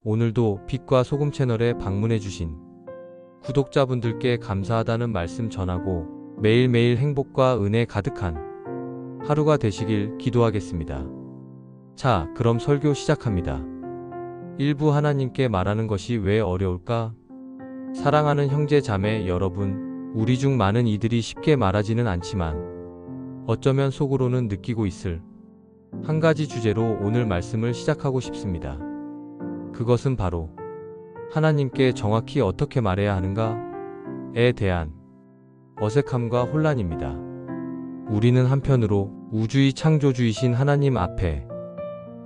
오늘도 빛과 소금 채널에 방문해주신 구독자분들께 감사하다는 말씀 전하고 매일매일 행복과 은혜 가득한 하루가 되시길 기도하겠습니다. 자, 그럼 설교 시작합니다. 일부 하나님께 말하는 것이 왜 어려울까? 사랑하는 형제 자매 여러분, 우리 중 많은 이들이 쉽게 말하지는 않지만 어쩌면 속으로는 느끼고 있을 한 가지 주제로 오늘 말씀을 시작하고 싶습니다. 그것은 바로 하나님께 정확히 어떻게 말해야 하는가에 대한 어색함과 혼란입니다. 우리는 한편으로 우주의 창조주이신 하나님 앞에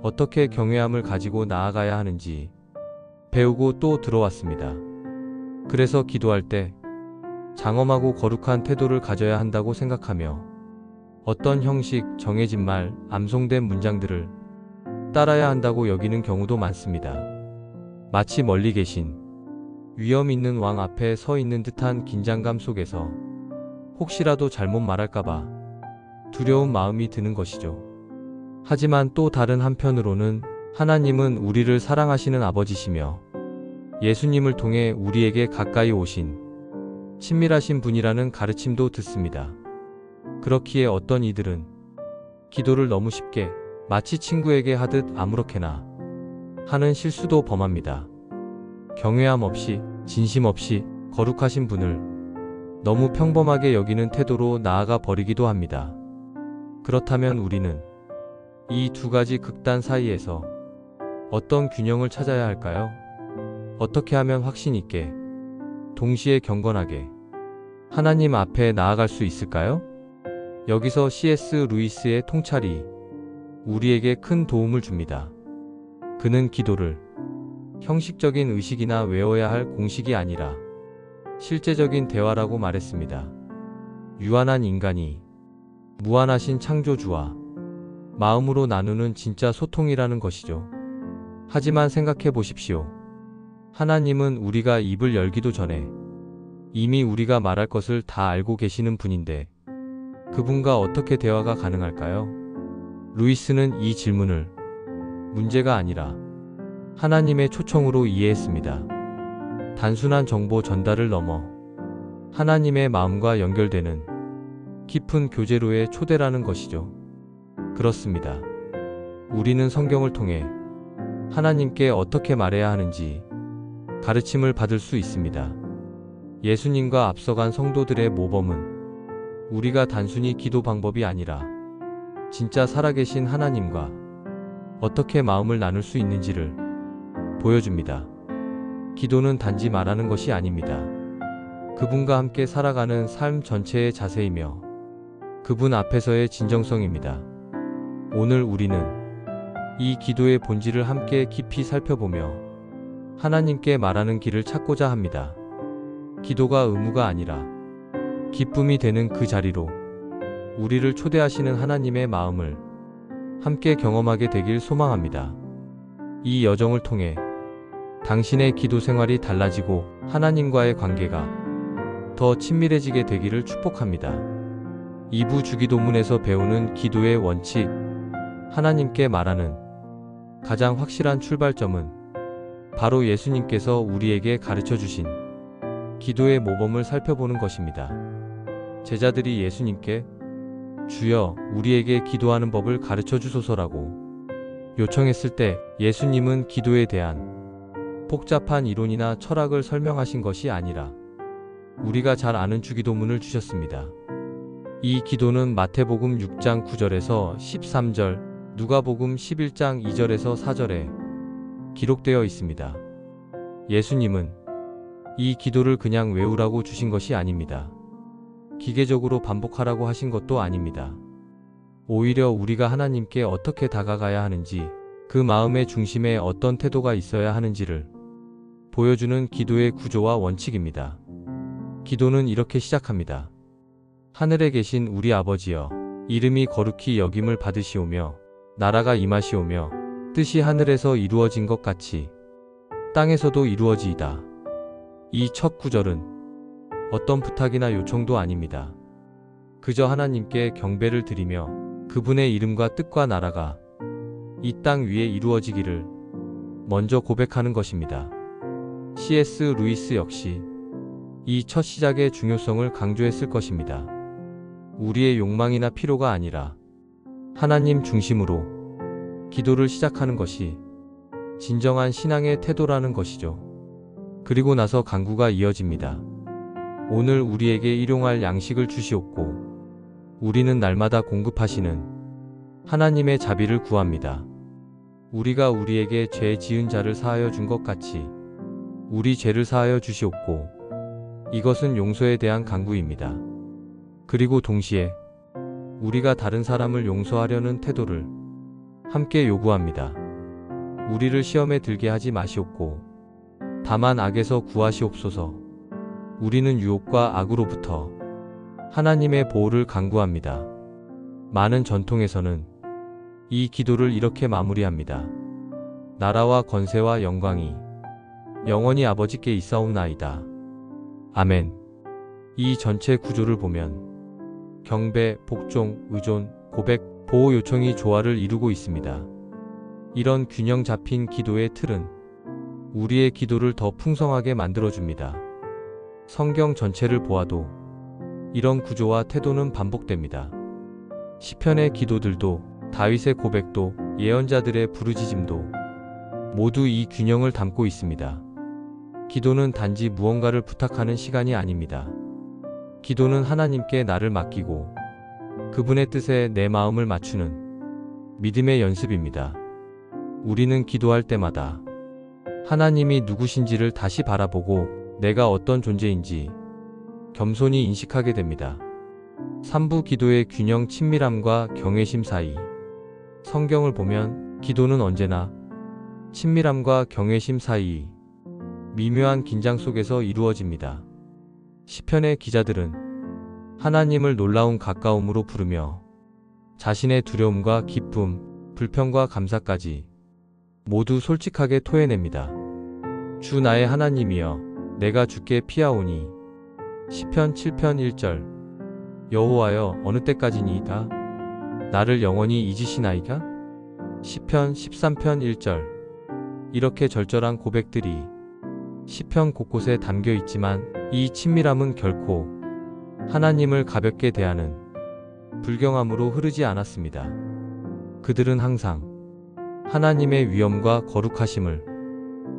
어떻게 경외함을 가지고 나아가야 하는지 배우고 또 들어왔습니다. 그래서 기도할 때 장엄하고 거룩한 태도를 가져야 한다고 생각하며 어떤 형식, 정해진 말, 암송된 문장들을 따라야 한다고 여기는 경우도 많습니다. 마치 멀리 계신 위험 있는 왕 앞에 서 있는 듯한 긴장감 속에서 혹시라도 잘못 말할까봐 두려운 마음이 드는 것이죠. 하지만 또 다른 한편으로는 하나님은 우리를 사랑하시는 아버지시며 예수님을 통해 우리에게 가까이 오신 친밀하신 분이라는 가르침도 듣습니다. 그렇기에 어떤 이들은 기도를 너무 쉽게 마치 친구에게 하듯 아무렇게나 하는 실수도 범합니다. 경외함 없이, 진심 없이 거룩하신 분을 너무 평범하게 여기는 태도로 나아가 버리기도 합니다. 그렇다면 우리는 이 두 가지 극단 사이에서 어떤 균형을 찾아야 할까요? 어떻게 하면 확신 있게, 동시에 경건하게 하나님 앞에 나아갈 수 있을까요? 여기서 C.S. 루이스의 통찰이 우리에게 큰 도움을 줍니다. 그는 기도를 형식적인 의식이나 외워야 할 공식이 아니라 실제적인 대화라고 말했습니다. 유한한 인간이 무한하신 창조주와 마음으로 나누는 진짜 소통이라는 것이죠. 하지만 생각해 보십시오. 하나님은 우리가 입을 열기도 전에 이미 우리가 말할 것을 다 알고 계시는 분인데 그분과 어떻게 대화가 가능할까요? 루이스는 이 질문을 문제가 아니라 하나님의 초청으로 이해했습니다. 단순한 정보 전달을 넘어 하나님의 마음과 연결되는 깊은 교제로의 초대라는 것이죠. 그렇습니다. 우리는 성경을 통해 하나님께 어떻게 말해야 하는지 가르침을 받을 수 있습니다. 예수님과 앞서간 성도들의 모범은 우리가 단순히 기도 방법이 아니라 진짜 살아계신 하나님과 어떻게 마음을 나눌 수 있는지를 보여줍니다. 기도는 단지 말하는 것이 아닙니다. 그분과 함께 살아가는 삶 전체의 자세이며 그분 앞에서의 진정성입니다. 오늘 우리는 이 기도의 본질을 함께 깊이 살펴보며 하나님께 말하는 길을 찾고자 합니다. 기도가 의무가 아니라 기쁨이 되는 그 자리로 우리를 초대하시는 하나님의 마음을 함께 경험하게 되길 소망합니다. 이 여정을 통해 당신의 기도 생활이 달라지고 하나님과의 관계가 더 친밀해지게 되기를 축복합니다. 2부 주기도문에서 배우는 기도의 원칙, 하나님께 말하는 가장 확실한 출발점은 바로 예수님께서 우리에게 가르쳐 주신 기도의 모범을 살펴보는 것입니다. 제자들이 예수님께 주여, 우리에게 기도하는 법을 가르쳐 주소서라고 요청했을 때 예수님은 기도에 대한 복잡한 이론이나 철학을 설명하신 것이 아니라 우리가 잘 아는 주기도문을 주셨습니다. 이 기도는 마태복음 6장 9절에서 13절, 누가복음 11장 2절에서 4절에 기록되어 있습니다. 예수님은 이 기도를 그냥 외우라고 주신 것이 아닙니다. 기계적으로 반복하라고 하신 것도 아닙니다. 오히려 우리가 하나님께 어떻게 다가가야 하는지, 그 마음의 중심에 어떤 태도가 있어야 하는지를 보여주는 기도의 구조와 원칙입니다. 기도는 이렇게 시작합니다. 하늘에 계신 우리 아버지여, 이름이 거룩히 여김을 받으시오며 나라가 임하시오며 뜻이 하늘에서 이루어진 것 같이 땅에서도 이루어지이다. 이 첫 구절은 어떤 부탁이나 요청도 아닙니다. 그저 하나님께 경배를 드리며 그분의 이름과 뜻과 나라가 이 땅 위에 이루어지기를 먼저 고백하는 것입니다. C.S. 루이스 역시 이 첫 시작의 중요성을 강조했을 것입니다. 우리의 욕망이나 필요가 아니라 하나님 중심으로 기도를 시작하는 것이 진정한 신앙의 태도라는 것이죠. 그리고 나서 간구가 이어집니다. 오늘 우리에게 일용할 양식을 주시옵고 우리는 날마다 공급하시는 하나님의 자비를 구합니다. 우리가 우리에게 죄 지은 자를 사하여 준 것 같이 우리 죄를 사하여 주시옵고 이것은 용서에 대한 간구입니다. 그리고 동시에 우리가 다른 사람을 용서하려는 태도를 함께 요구합니다. 우리를 시험에 들게 하지 마시옵고 다만 악에서 구하시옵소서. 우리는 유혹과 악으로부터 하나님의 보호를 간구합니다. 많은 전통에서는 이 기도를 이렇게 마무리합니다. 나라와 권세와 영광이 영원히 아버지께 있사옵나이다. 아멘. 이 전체 구조를 보면 경배, 복종, 의존, 고백, 보호 요청이 조화를 이루고 있습니다. 이런 균형 잡힌 기도의 틀은 우리의 기도를 더 풍성하게 만들어줍니다. 성경 전체를 보아도 이런 구조와 태도는 반복됩니다. 시편의 기도들도 다윗의 고백도 예언자들의 부르짖음도 모두 이 균형을 담고 있습니다. 기도는 단지 무언가를 부탁하는 시간이 아닙니다. 기도는 하나님께 나를 맡기고 그분의 뜻에 내 마음을 맞추는 믿음의 연습입니다. 우리는 기도할 때마다 하나님이 누구신지를 다시 바라보고 내가 어떤 존재인지 겸손히 인식하게 됩니다. 3부 기도의 균형, 친밀함과 경외심 사이. 성경을 보면 기도는 언제나 친밀함과 경외심 사이 미묘한 긴장 속에서 이루어집니다. 시편의 기자들은 하나님을 놀라운 가까움으로 부르며 자신의 두려움과 기쁨, 불평과 감사까지 모두 솔직하게 토해냅니다. 주 나의 하나님이여 내가 주께 피하오니. 시편 7편 1절. 여호와여 어느 때까지니이다 나를 영원히 잊으시나이까? 시편 13편 1절. 이렇게 절절한 고백들이 시편 곳곳에 담겨 있지만 이 친밀함은 결코 하나님을 가볍게 대하는 불경함으로 흐르지 않았습니다. 그들은 항상 하나님의 위엄과 거룩하심을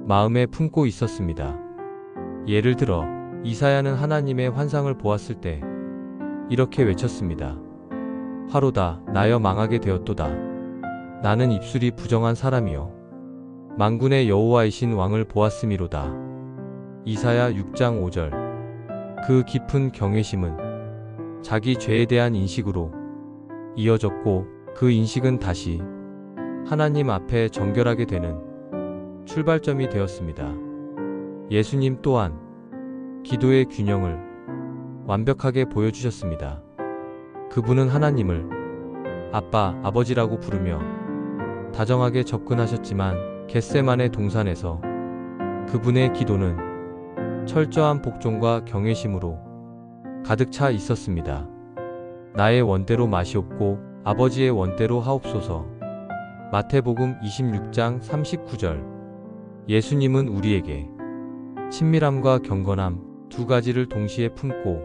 마음에 품고 있었습니다. 예를 들어 이사야는 하나님의 환상을 보았을 때 이렇게 외쳤습니다. 화로다 나여 망하게 되었도다. 나는 입술이 부정한 사람이요 만군의 여호와이신 왕을 보았음이로다. 이사야 6장 5절. 그 깊은 경외심은 자기 죄에 대한 인식으로 이어졌고 그 인식은 다시 하나님 앞에 정결하게 되는 출발점이 되었습니다. 예수님 또한 기도의 균형을 완벽하게 보여주셨습니다. 그분은 하나님을 아빠, 아버지라고 부르며 다정하게 접근하셨지만 겟세마네 동산에서 그분의 기도는 철저한 복종과 경외심으로 가득 차 있었습니다. 나의 원대로 마시옵고 아버지의 원대로 하옵소서. 마태복음 26장 39절. 예수님은 우리에게 친밀함과 경건함 두 가지를 동시에 품고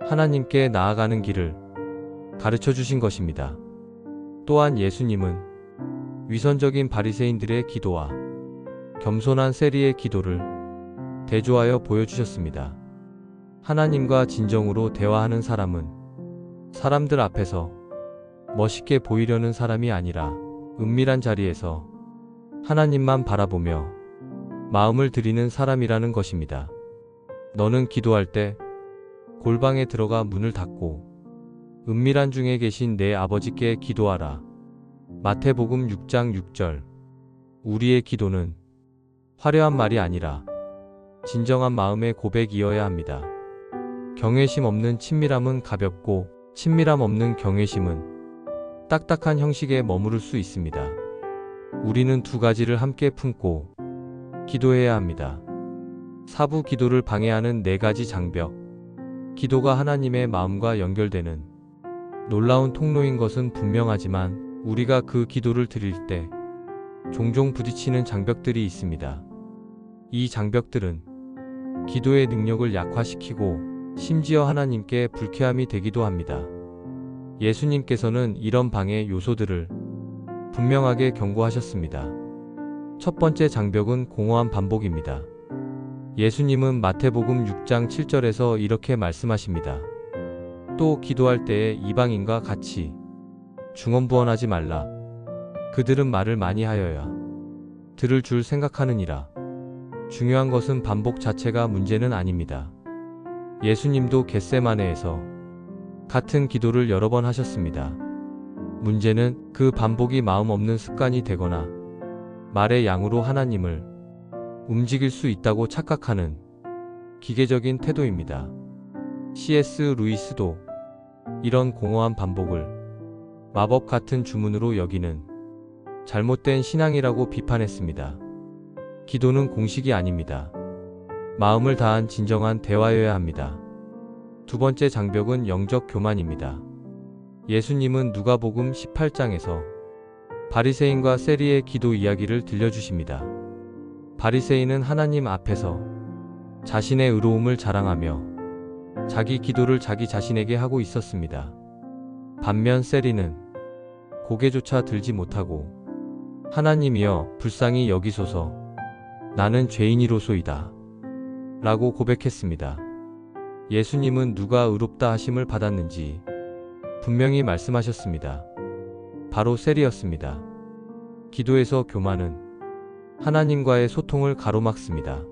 하나님께 나아가는 길을 가르쳐 주신 것입니다. 또한 예수님은 위선적인 바리새인들의 기도와 겸손한 세리의 기도를 대조하여 보여주셨습니다. 하나님과 진정으로 대화하는 사람은 사람들 앞에서 멋있게 보이려는 사람이 아니라 은밀한 자리에서 하나님만 바라보며 마음을 드리는 사람이라는 것입니다. 너는 기도할 때 골방에 들어가 문을 닫고 은밀한 중에 계신 내 아버지께 기도하라. 마태복음 6장 6절. 우리의 기도는 화려한 말이 아니라 진정한 마음의 고백이어야 합니다. 경외심 없는 친밀함은 가볍고 친밀함 없는 경외심은 딱딱한 형식에 머무를 수 있습니다. 우리는 두 가지를 함께 품고 기도해야 합니다. 사부 기도를 방해하는 네 가지 장벽. 기도가 하나님의 마음과 연결되는 놀라운 통로인 것은 분명하지만 우리가 그 기도를 드릴 때 종종 부딪히는 장벽들이 있습니다. 이 장벽들은 기도의 능력을 약화시키고 심지어 하나님께 불쾌함이 되기도 합니다. 예수님께서는 이런 방해 요소들을 분명하게 경고하셨습니다. 첫 번째 장벽은 공허한 반복입니다. 예수님은 마태복음 6장 7절에서 이렇게 말씀하십니다. 또 기도할 때에 이방인과 같이 중언부언하지 말라. 그들은 말을 많이 하여야 들을 줄 생각하느니라. 중요한 것은 반복 자체가 문제는 아닙니다. 예수님도 겟세마네에서 같은 기도를 여러 번 하셨습니다. 문제는 그 반복이 마음 없는 습관이 되거나 말의 양으로 하나님을 움직일 수 있다고 착각하는 기계적인 태도입니다. C.S. 루이스도 이런 공허한 반복을 마법 같은 주문으로 여기는 잘못된 신앙이라고 비판했습니다. 기도는 공식이 아닙니다. 마음을 다한 진정한 대화여야 합니다. 두 번째 장벽은 영적 교만입니다. 예수님은 누가복음 18장에서 바리새인과 세리의 기도 이야기를 들려주십니다. 바리새인은 하나님 앞에서 자신의 의로움을 자랑하며 자기 기도를 자기 자신에게 하고 있었습니다. 반면 세리는 고개조차 들지 못하고 하나님이여 불쌍히 여기소서 나는 죄인이로소이다 라고 고백했습니다. 예수님은 누가 의롭다 하심을 받았는지 분명히 말씀하셨습니다. 바로 세리였습니다. 기도에서 교만은 하나님과의 소통을 가로막습니다.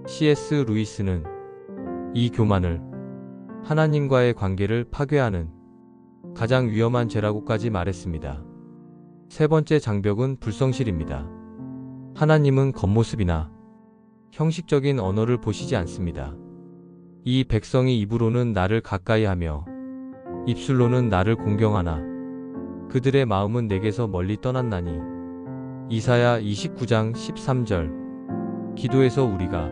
C.S. 루이스는 이 교만을 하나님과의 관계를 파괴하는 가장 위험한 죄라고까지 말했습니다. 세 번째 장벽은 불성실입니다. 하나님은 겉모습이나 형식적인 언어를 보시지 않습니다. 이 백성이 입으로는 나를 가까이 하며 입술로는 나를 공경하나 그들의 마음은 내게서 멀리 떠났나니. 이사야 29장 13절. 기도에서 우리가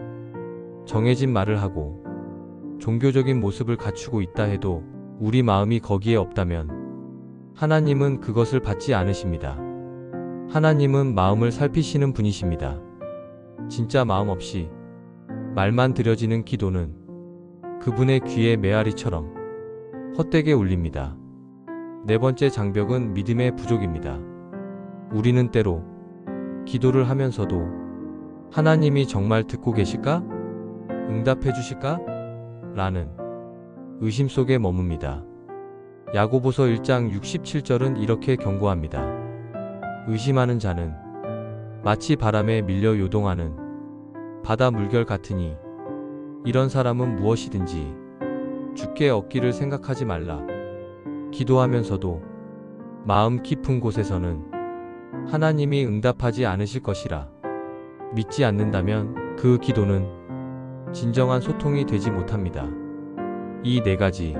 정해진 말을 하고 종교적인 모습을 갖추고 있다 해도 우리 마음이 거기에 없다면 하나님은 그것을 받지 않으십니다. 하나님은 마음을 살피시는 분이십니다. 진짜 마음 없이 말만 드려지는 기도는 그분의 귀에 메아리처럼 헛되게 울립니다. 네 번째 장벽은 믿음의 부족입니다. 우리는 때로 기도를 하면서도 하나님이 정말 듣고 계실까? 응답해 주실까? 라는 의심 속에 머뭅니다. 야고보서 1장 67절은 이렇게 경고합니다. 의심하는 자는 마치 바람에 밀려 요동하는 바다 물결 같으니 이런 사람은 무엇이든지 주께 얻기를 생각하지 말라. 기도하면서도 마음 깊은 곳에서는 하나님이 응답하지 않으실 것이라 믿지 않는다면 그 기도는 진정한 소통이 되지 못합니다. 이 네 가지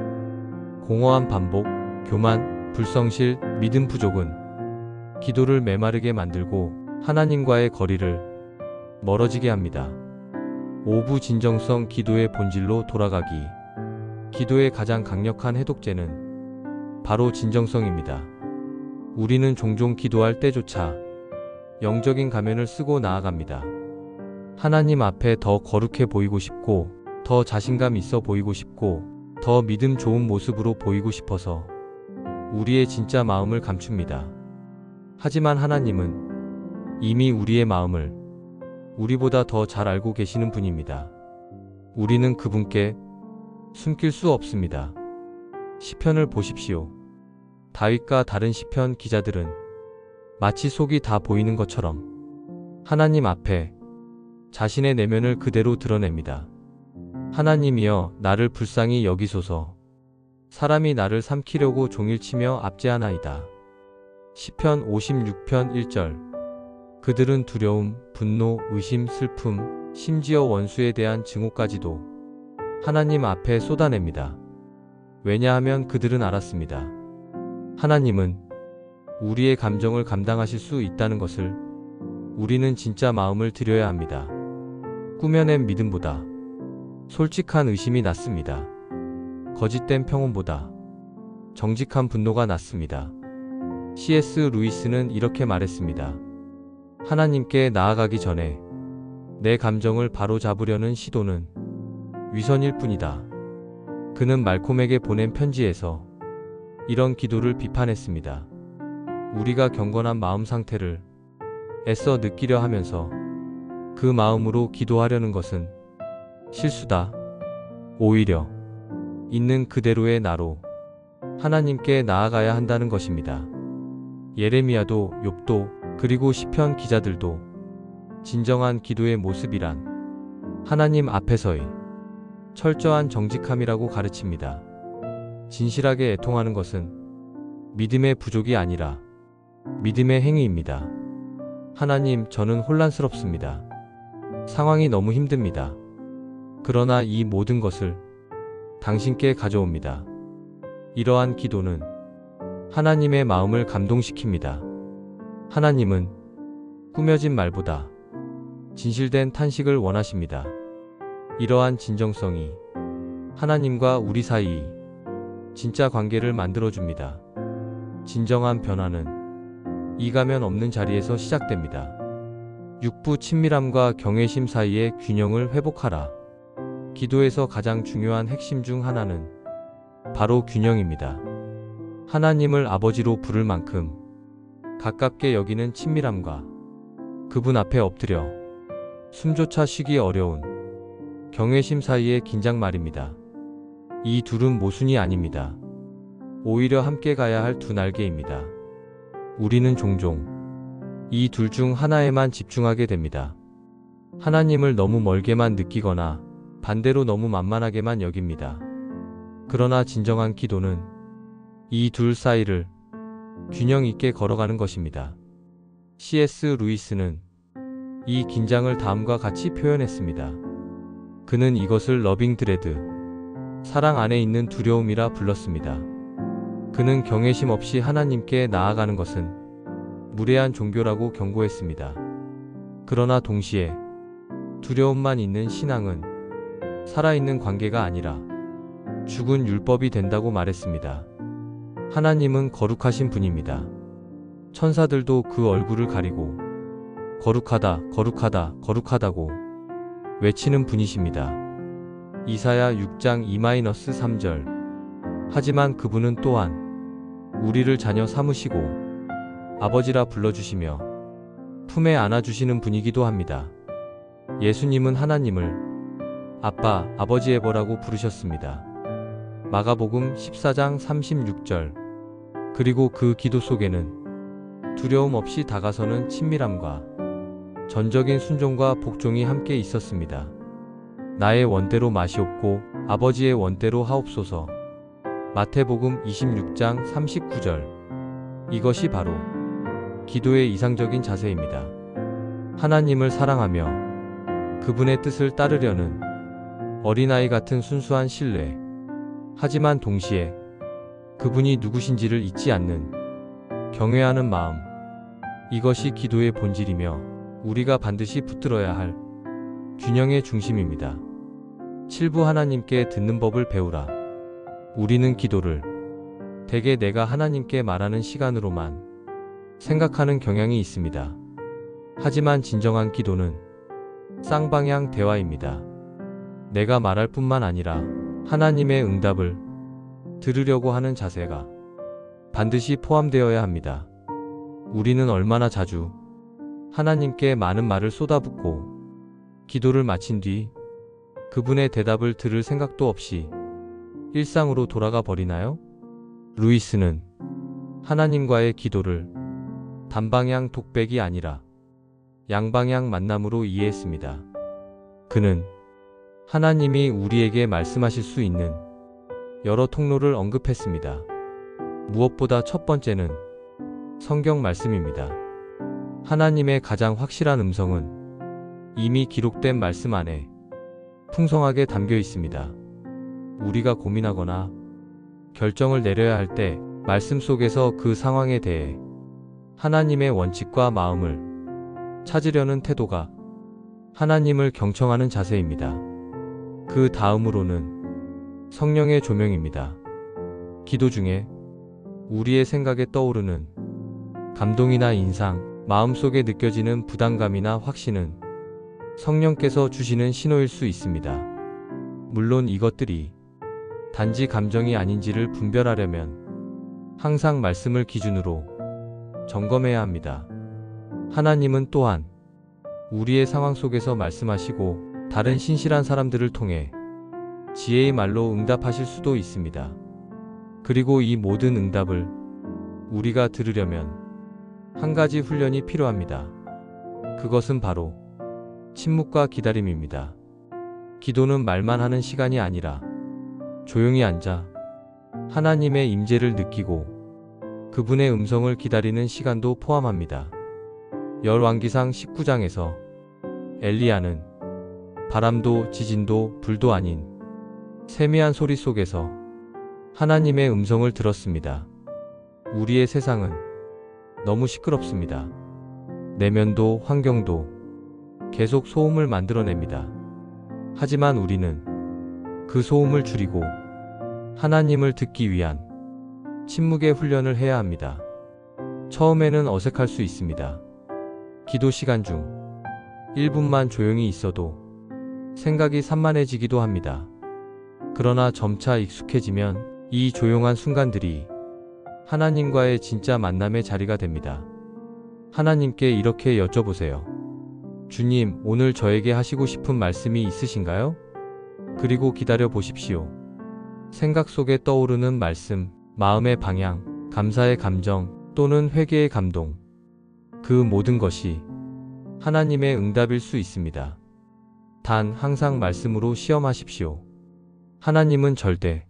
공허한 반복, 교만, 불성실, 믿음 부족은 기도를 메마르게 만들고 하나님과의 거리를 멀어지게 합니다. 5부 진정성 기도의 본질로 돌아가기. 기도의 가장 강력한 해독제는 바로 진정성입니다. 우리는 종종 기도할 때조차 영적인 가면을 쓰고 나아갑니다. 하나님 앞에 더 거룩해 보이고 싶고, 더 자신감 있어 보이고 싶고, 더 믿음 좋은 모습으로 보이고 싶어서 우리의 진짜 마음을 감춥니다. 하지만 하나님은 이미 우리의 마음을 우리보다 더 잘 알고 계시는 분입니다. 우리는 그분께 숨길 수 없습니다. 시편을 보십시오. 다윗과 다른 시편 기자들은 마치 속이 다 보이는 것처럼 하나님 앞에 자신의 내면을 그대로 드러냅니다. 하나님이여 나를 불쌍히 여기소서. 사람이 나를 삼키려고 종일치며 압제하나이다. 시편 56편 1절. 그들은 두려움, 분노, 의심, 슬픔, 심지어 원수에 대한 증오까지도 하나님 앞에 쏟아냅니다. 왜냐하면 그들은 알았습니다. 하나님은 우리의 감정을 감당하실 수 있다는 것을. 우리는 진짜 마음을 드려야 합니다. 꾸며낸 믿음보다 솔직한 의심이 낫습니다. 거짓된 평온보다 정직한 분노가 낫습니다. C.S. 루이스는 이렇게 말했습니다. 하나님께 나아가기 전에 내 감정을 바로잡으려는 시도는 위선일 뿐이다. 그는 말콤에게 보낸 편지에서 이런 기도를 비판했습니다. 우리가 경건한 마음 상태를 애써 느끼려 하면서 그 마음으로 기도하려는 것은 실수다. 오히려 있는 그대로의 나로 하나님께 나아가야 한다는 것입니다. 예레미야도 욥도 그리고 시편 기자들도 진정한 기도의 모습이란 하나님 앞에서의 철저한 정직함이라고 가르칩니다. 진실하게 애통하는 것은 믿음의 부족이 아니라 믿음의 행위입니다. 하나님, 저는 혼란스럽습니다. 상황이 너무 힘듭니다. 그러나 이 모든 것을 당신께 가져옵니다. 이러한 기도는 하나님의 마음을 감동시킵니다. 하나님은 꾸며진 말보다 진실된 탄식을 원하십니다. 이러한 진정성이 하나님과 우리 사이 진짜 관계를 만들어줍니다. 진정한 변화는 이가면 없는 자리에서 시작됩니다. 육부 친밀함과 경외심 사이의 균형을 회복하라. 기도에서 가장 중요한 핵심 중 하나는 바로 균형입니다. 하나님을 아버지로 부를 만큼 가깝게 여기는 친밀함과 그분 앞에 엎드려 숨조차 쉬기 어려운 경외심 사이의 긴장 말입니다. 이 둘은 모순이 아닙니다. 오히려 함께 가야 할 두 날개입니다. 우리는 종종 이 둘 중 하나에만 집중하게 됩니다. 하나님을 너무 멀게만 느끼거나 반대로 너무 만만하게만 여깁니다. 그러나 진정한 기도는 이 둘 사이를 균형 있게 걸어가는 것입니다. C.S. 루이스는 이 긴장을 다음과 같이 표현했습니다. 그는 이것을 러빙 드레드, 사랑 안에 있는 두려움이라 불렀습니다. 그는 경외심 없이 하나님께 나아가는 것은 무례한 종교라고 경고했습니다. 그러나 동시에 두려움만 있는 신앙은 살아있는 관계가 아니라 죽은 율법이 된다고 말했습니다. 하나님은 거룩하신 분입니다. 천사들도 그 얼굴을 가리고 거룩하다, 거룩하다, 거룩하다고 외치는 분이십니다. 이사야 6장 2-3절. 하지만 그분은 또한 우리를 자녀 삼으시고 아버지라 불러주시며 품에 안아주시는 분이기도 합니다. 예수님은 하나님을 아빠, 아버지에버라고 부르셨습니다. 마가복음 14장 36절. 그리고 그 기도 속에는 두려움 없이 다가서는 친밀함과 전적인 순종과 복종이 함께 있었습니다. 나의 원대로 마시옵고 아버지의 원대로 하옵소서. 마태복음 26장 39절. 이것이 바로 기도의 이상적인 자세입니다. 하나님을 사랑하며 그분의 뜻을 따르려는 어린아이 같은 순수한 신뢰. 하지만 동시에 그분이 누구신지를 잊지 않는 경외하는 마음. 이것이 기도의 본질이며 우리가 반드시 붙들어야 할 균형의 중심입니다. 7부 하나님께 듣는 법을 배우라. 우리는 기도를 대개 내가 하나님께 말하는 시간으로만 생각하는 경향이 있습니다. 하지만 진정한 기도는 쌍방향 대화입니다. 내가 말할 뿐만 아니라 하나님의 응답을 들으려고 하는 자세가 반드시 포함되어야 합니다. 우리는 얼마나 자주 하나님께 많은 말을 쏟아붓고 기도를 마친 뒤 그분의 대답을 들을 생각도 없이 일상으로 돌아가 버리나요? 루이스는 하나님과의 기도를 단방향 독백이 아니라 양방향 만남으로 이해했습니다. 그는 하나님이 우리에게 말씀하실 수 있는 여러 통로를 언급했습니다. 무엇보다 첫 번째는 성경 말씀입니다. 하나님의 가장 확실한 음성은 이미 기록된 말씀 안에 풍성하게 담겨 있습니다. 우리가 고민하거나 결정을 내려야 할 때 말씀 속에서 그 상황에 대해 하나님의 원칙과 마음을 찾으려는 태도가 하나님을 경청하는 자세입니다. 그 다음으로는 성령의 조명입니다. 기도 중에 우리의 생각에 떠오르는 감동이나 인상, 마음속에 느껴지는 부담감이나 확신은 성령께서 주시는 신호일 수 있습니다. 물론 이것들이 단지 감정이 아닌지를 분별하려면 항상 말씀을 기준으로 점검해야 합니다. 하나님은 또한 우리의 상황 속에서 말씀하시고 다른 신실한 사람들을 통해 지혜의 말로 응답하실 수도 있습니다. 그리고 이 모든 응답을 우리가 들으려면 한 가지 훈련이 필요합니다. 그것은 바로 침묵과 기다림입니다. 기도는 말만 하는 시간이 아니라 조용히 앉아 하나님의 임재를 느끼고 그분의 음성을 기다리는 시간도 포함합니다. 열왕기상 19장에서 엘리야는 바람도 지진도 불도 아닌 세미한 소리 속에서 하나님의 음성을 들었습니다. 우리의 세상은 너무 시끄럽습니다. 내면도 환경도 계속 소음을 만들어냅니다. 하지만 우리는 그 소음을 줄이고 하나님을 듣기 위한 침묵의 훈련을 해야 합니다. 처음에는 어색할 수 있습니다. 기도 시간 중 1분만 조용히 있어도 생각이 산만해지기도 합니다. 그러나 점차 익숙해지면 이 조용한 순간들이 하나님과의 진짜 만남의 자리가 됩니다. 하나님께 이렇게 여쭤보세요. 주님, 오늘 저에게 하시고 싶은 말씀이 있으신가요? 그리고 기다려 보십시오. 생각 속에 떠오르는 말씀, 마음의 방향, 감사의 감정 또는 회개의 감동. 그 모든 것이 하나님의 응답일 수 있습니다. 단 항상 말씀으로 시험하십시오. 하나님은 절대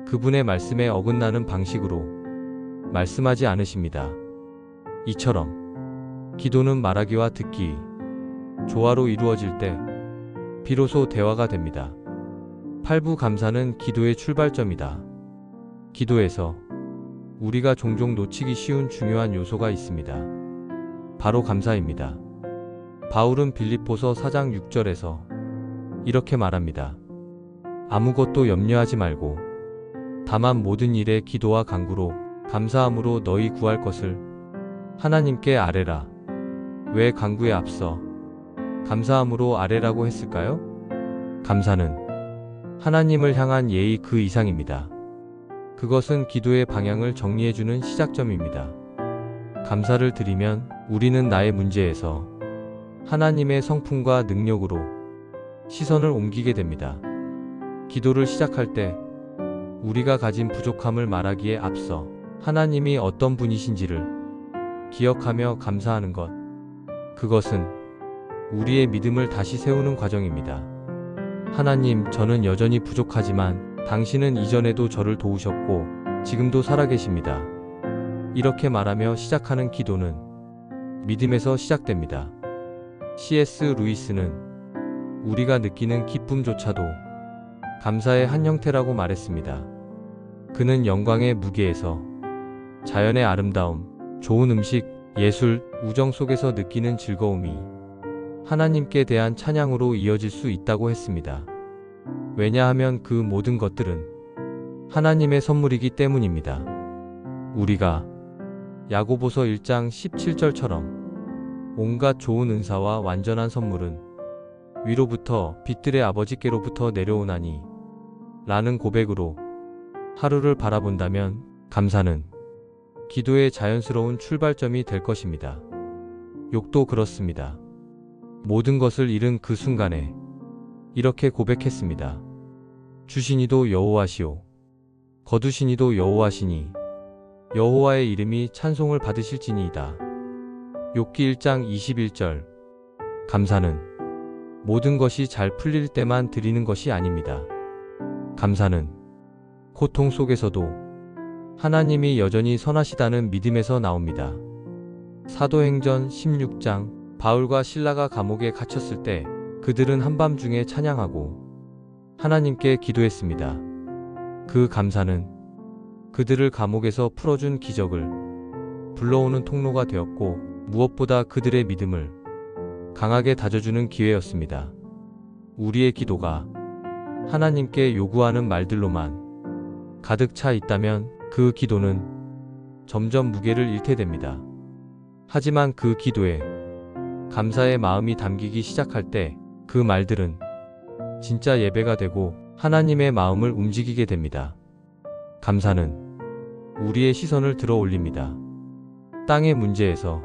그분의 말씀에 어긋나는 방식으로 말씀하지 않으십니다. 이처럼 기도는 말하기와 듣기, 조화로 이루어질 때 비로소 대화가 됩니다. 팔부 감사는 기도의 출발점이다. 기도에서 우리가 종종 놓치기 쉬운 중요한 요소가 있습니다. 바로 감사입니다. 바울은 빌립보서 4장 6절에서 이렇게 말합니다. 아무것도 염려하지 말고 다만 모든 일에 기도와 간구로 감사함으로 너희 구할 것을 하나님께 아뢰라. 왜 간구에 앞서 감사함으로 아뢰라고 했을까요? 감사는 하나님을 향한 예의 그 이상입니다. 그것은 기도의 방향을 정리해주는 시작점입니다. 감사를 드리면 우리는 나의 문제에서 하나님의 성품과 능력으로 시선을 옮기게 됩니다. 기도를 시작할 때 우리가 가진 부족함을 말하기에 앞서 하나님이 어떤 분이신지를 기억하며 감사하는 것, 그것은 우리의 믿음을 다시 세우는 과정입니다. 하나님, 저는 여전히 부족하지만 당신은 이전에도 저를 도우셨고 지금도 살아계십니다. 이렇게 말하며 시작하는 기도는 믿음에서 시작됩니다. C.S. 루이스는 우리가 느끼는 기쁨조차도 감사의 한 형태라고 말했습니다. 그는 영광의 무게에서 자연의 아름다움, 좋은 음식, 예술, 우정 속에서 느끼는 즐거움이 하나님께 대한 찬양으로 이어질 수 있다고 했습니다. 왜냐하면 그 모든 것들은 하나님의 선물이기 때문입니다. 우리가 야고보서 1장 17절처럼 온갖 좋은 은사와 완전한 선물은 위로부터 빛들의 아버지께로부터 내려오나니 라는 고백으로 하루를 바라본다면 감사는 기도의 자연스러운 출발점이 될 것입니다. 욥도 그렇습니다. 모든 것을 잃은 그 순간에 이렇게 고백했습니다. 주시니도 여호와시오, 거두시니도 여호와시니 여호와의 이름이 찬송을 받으실지니이다. 욥기 1장 21절. 감사는 모든 것이 잘 풀릴 때만 드리는 것이 아닙니다. 감사는 고통 속에서도 하나님이 여전히 선하시다는 믿음에서 나옵니다. 사도행전 16장. 바울과 실라가 감옥에 갇혔을 때 그들은 한밤중에 찬양하고 하나님께 기도했습니다. 그 감사는 그들을 감옥에서 풀어준 기적을 불러오는 통로가 되었고 무엇보다 그들의 믿음을 강하게 다져주는 기회였습니다. 우리의 기도가 하나님께 요구하는 말들로만 가득 차 있다면 그 기도는 점점 무게를 잃게 됩니다. 하지만 그 기도에 감사의 마음이 담기기 시작할 때 그 말들은 진짜 예배가 되고 하나님의 마음을 움직이게 됩니다. 감사는 우리의 시선을 들어 올립니다. 땅의 문제에서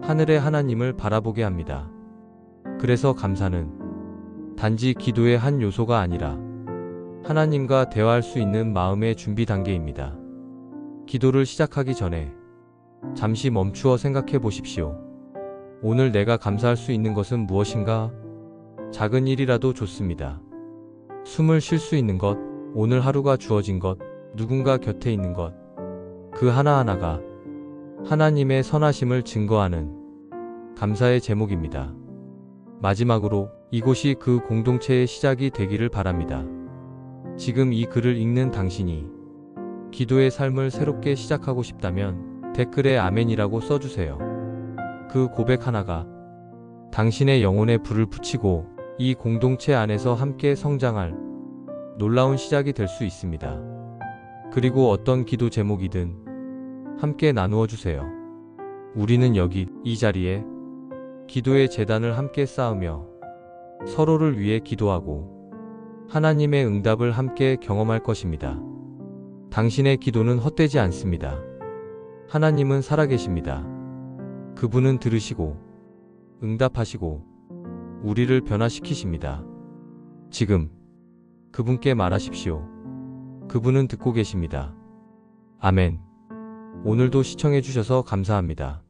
하늘의 하나님을 바라보게 합니다. 그래서 감사는 단지 기도의 한 요소가 아니라 하나님과 대화할 수 있는 마음의 준비 단계입니다. 기도를 시작하기 전에 잠시 멈추어 생각해 보십시오. 오늘 내가 감사할 수 있는 것은 무엇인가? 작은 일이라도 좋습니다. 숨을 쉴 수 있는 것, 오늘 하루가 주어진 것, 누군가 곁에 있는 것, 그 하나하나가 하나님의 선하심을 증거하는 감사의 제목입니다. 마지막으로 이곳이 그 공동체의 시작이 되기를 바랍니다. 지금 이 글을 읽는 당신이 기도의 삶을 새롭게 시작하고 싶다면 댓글에 아멘이라고 써주세요. 그 고백 하나가 당신의 영혼에 불을 붙이고 이 공동체 안에서 함께 성장할 놀라운 시작이 될 수 있습니다. 그리고 어떤 기도 제목이든 함께 나누어 주세요. 우리는 여기 이 자리에 기도의 제단을 함께 쌓으며 서로를 위해 기도하고 하나님의 응답을 함께 경험할 것입니다. 당신의 기도는 헛되지 않습니다. 하나님은 살아계십니다. 그분은 들으시고 응답하시고 우리를 변화시키십니다. 지금 그분께 말하십시오. 그분은 듣고 계십니다. 아멘. 오늘도 시청해 주셔서 감사합니다.